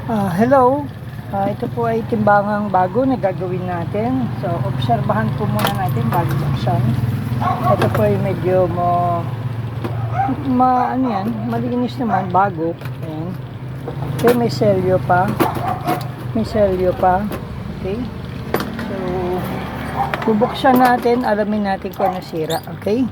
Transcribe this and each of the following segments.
Hello, ito po ay timbangang bago na gagawin natin. So, obserbahan po muna natin bago buksan. Ito po ay medyo malinis naman, bago. Ayan. Okay, may selyo pa. Okay. So, bubuksan natin, alamin natin kung ano sira. Okay.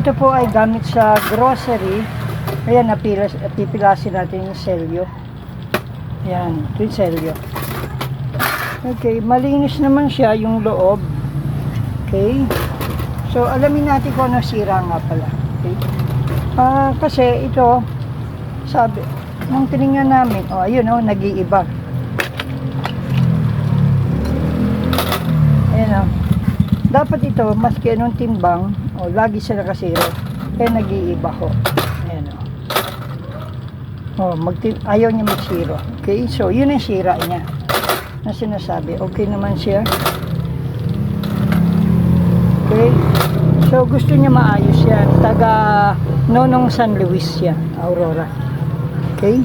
Ito po ay gamit sa grocery. Ayan, pipilasin natin yung selyo. Ayan, ito yung selyo. Okay, malinis naman siya yung loob. Okay. So, alamin natin kung ano sira nga pala. Okay. Kasi ito, sabi, nung tinignan namin, ayun nag-iiba. Ayan dapat ito, maski anong timbang, lagi sila kasiro, nag-iiba ho. Ayan ayaw niya mag-zero. Okay, so yun ang sira niya na sinasabi. Okay naman siya. Okay, so gusto niya maayos yan. Taga Nonong San Luis yan, Aurora. Okay.